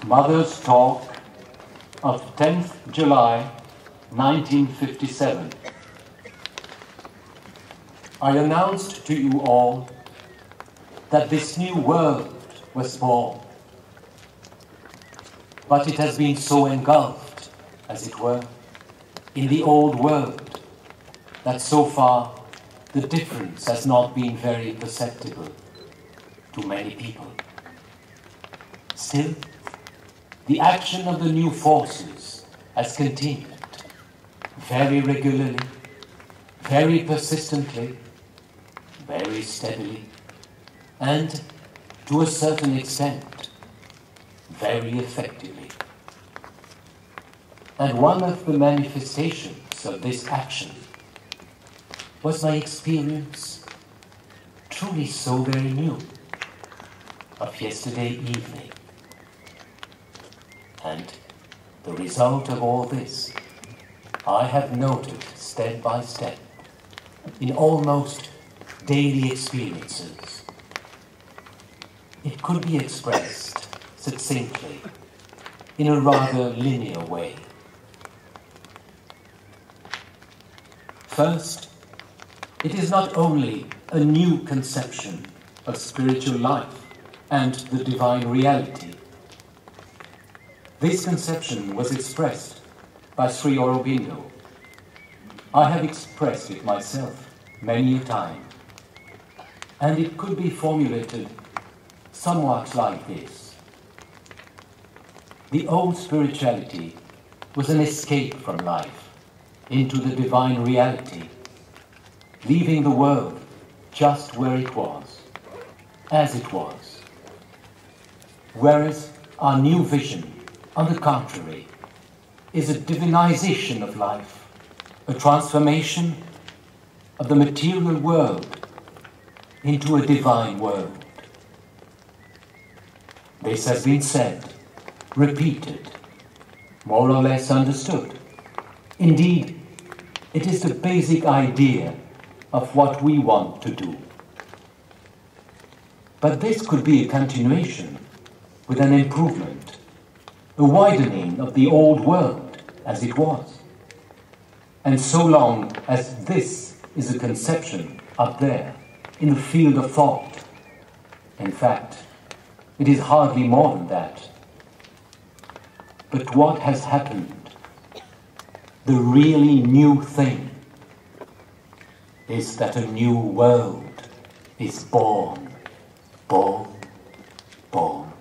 Mother's Talk of 10th July 1957. I announced to you all that this new world was born, but it has been so engulfed, as it were, in the old world that so far the difference has not been very perceptible to many people. Still, the action of the new forces has continued very regularly, very persistently, very steadily, and to a certain extent, very effectively. And one of the manifestations of this action was my experience, truly so very new, of yesterday evening. And the result of all this, I have noted step by step in almost daily experiences. It could be expressed succinctly in a rather linear way. First, it is not only a new conception of spiritual life and the divine reality. This conception was expressed by Sri Aurobindo. I have expressed it myself many a time, and it could be formulated somewhat like this. The old spirituality was an escape from life into the divine reality, leaving the world just where it was, as it was. Whereas our new vision, on the contrary, is a divinization of life, a transformation of the material world into a divine world. This has been said, repeated, more or less understood. Indeed, it is the basic idea of what we want to do. But this could be a continuation with an improvement, a widening of the old world as it was. And so long as this is a conception up there in the field of thought, in fact, it is hardly more than that. But what has happened, the really new thing, is that a new world is born, born, born.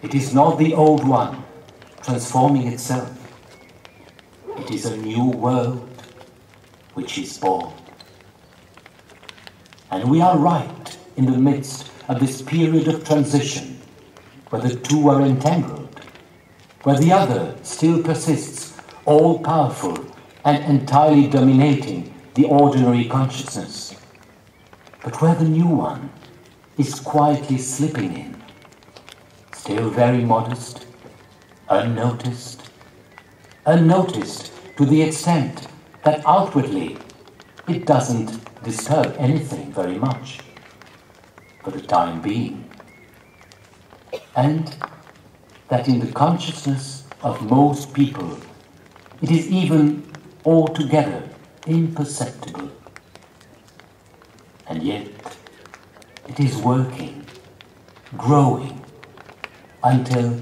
It is not the old one transforming itself. It is a new world which is born. And we are right in the midst of this period of transition, where the two are entangled, where the other still persists, all-powerful and entirely dominating the ordinary consciousness, but where the new one is quietly slipping in, still very modest, unnoticed to the extent that outwardly it doesn't disturb anything very much for the time being, and that in the consciousness of most people it is even altogether imperceptible. And yet it is working, growing, until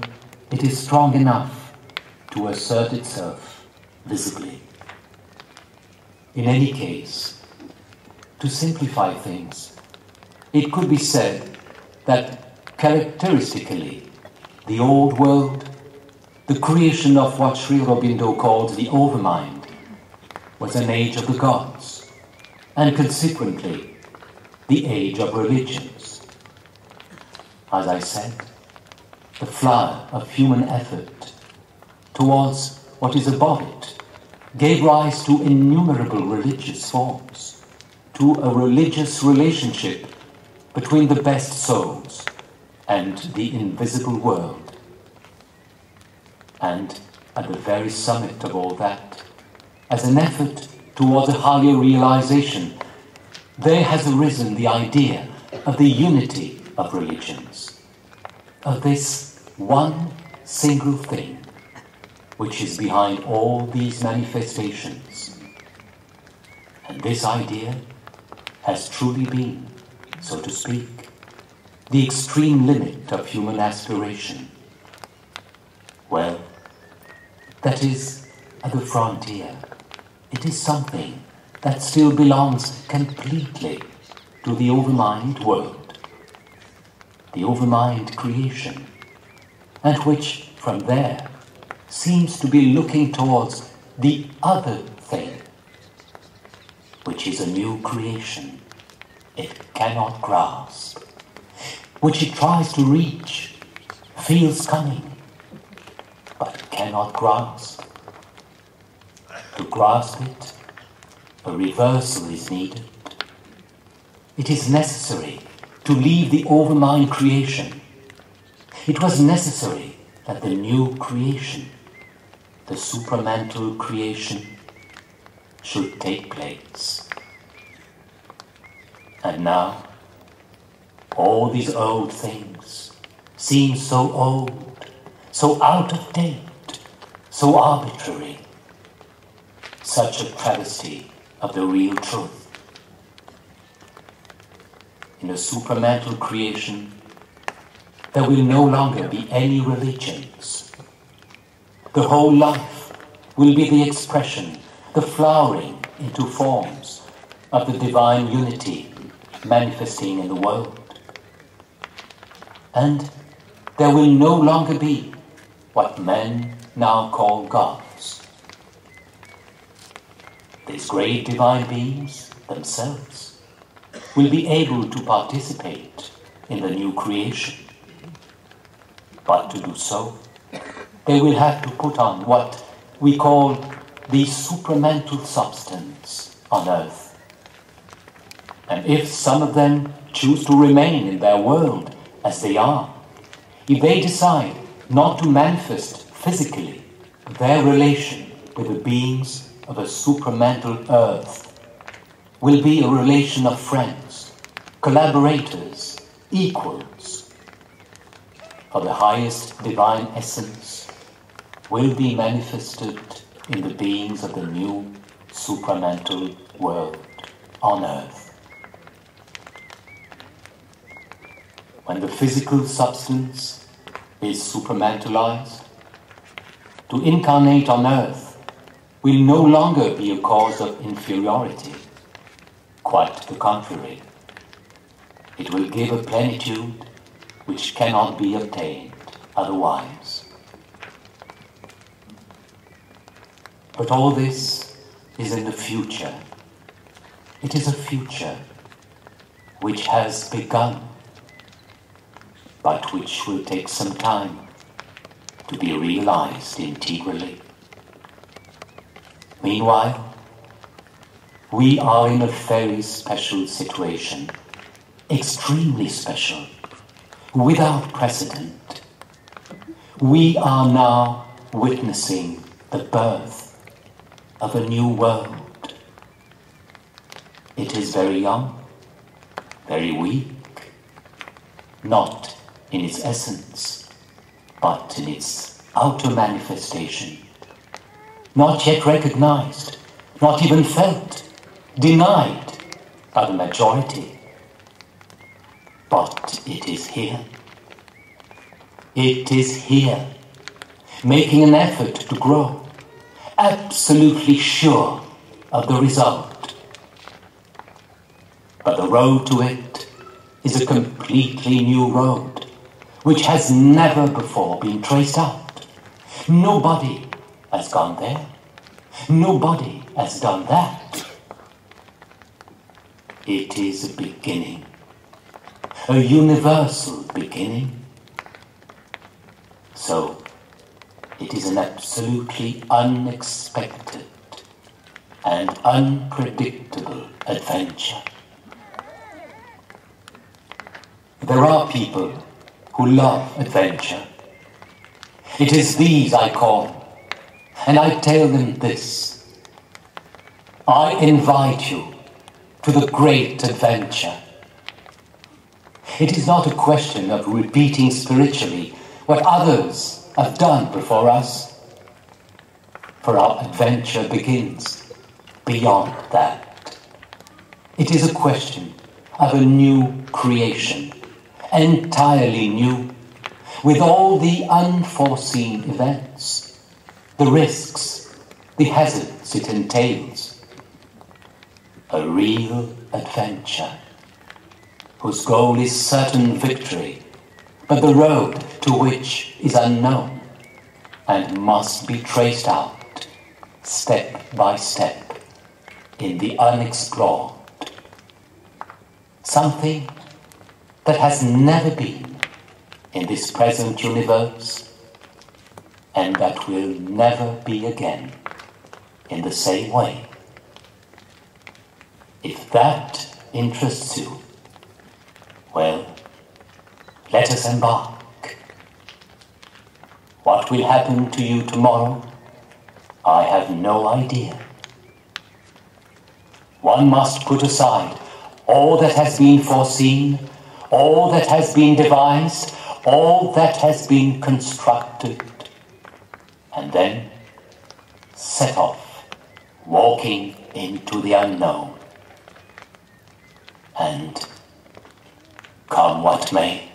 it is strong enough to assert itself visibly. In any case, to simplify things, it could be said that characteristically the old world, the creation of what Sri Aurobindo called the overmind, was an age of the gods, and consequently the age of religions. As I said, the flower of human effort towards what is above it gave rise to innumerable religious forms, to a religious relationship between the best souls and the invisible world. And at the very summit of all that, as an effort towards a higher realization, there has arisen the idea of the unity of religions. of this one single thing which is behind all these manifestations. And this idea has truly been, so to speak, the extreme limit of human aspiration. Well, that is at the frontier. It is something that still belongs completely to the overmind world, the overmind creation, and which from there seems to be looking towards the other thing, which is a new creation it cannot grasp, which it tries to reach, feels coming, but cannot grasp. To grasp it, a reversal is needed. It is necessary to leave the overmind creation. It was necessary that the new creation, the supramental creation, should take place. And now, all these old things seem so old, so out of date, so arbitrary, such a travesty of the real truth. In a supramental creation, there will no longer be any religions. The whole life will be the expression, the flowering into forms of the divine unity manifesting in the world. And there will no longer be what men now call gods. These great divine beings themselves will be able to participate in the new creation. But to do so, they will have to put on what we call the supramental substance on earth. And if some of them choose to remain in their world as they are, if they decide not to manifest physically their relation with the beings of a supramental earth, will be a relation of friends, collaborators, equals. For the highest divine essence will be manifested in the beings of the new supramental world on earth. When the physical substance is supramentalized, to incarnate on earth will no longer be a cause of inferiority. Quite the contrary. It will give a plenitude which cannot be obtained otherwise. But all this is in the future. It is a future which has begun, but which will take some time to be realized integrally. Meanwhile, we are in a very special situation, extremely special, without precedent. We are now witnessing the birth of a new world. It is very young, very weak, not in its essence, but in its outer manifestation, not yet recognized, not even felt, denied by the majority. But it is here. It is here, making an effort to grow, absolutely sure of the result. But the road to it is a completely new road, which has never before been traced out. Nobody has gone there. Nobody has done that. It is a beginning, a universal beginning. So, it is an absolutely unexpected and unpredictable adventure. There are people who love adventure. It is these I call, and I tell them this: I invite you to the great adventure. It is not a question of repeating spiritually what others have done before us, for our adventure begins beyond that. It is a question of a new creation, entirely new, with all the unforeseen events, the risks, the hazards it entails. A real adventure, whose goal is certain victory, but the road to which is unknown and must be traced out step by step in the unexplored. Something that has never been in this present universe, and that will never be again in the same way. If that interests you, well, let us embark. What will happen to you tomorrow, I have no idea. One must put aside all that has been foreseen, all that has been devised, all that has been constructed, and then set off, walking into the unknown. And come what may,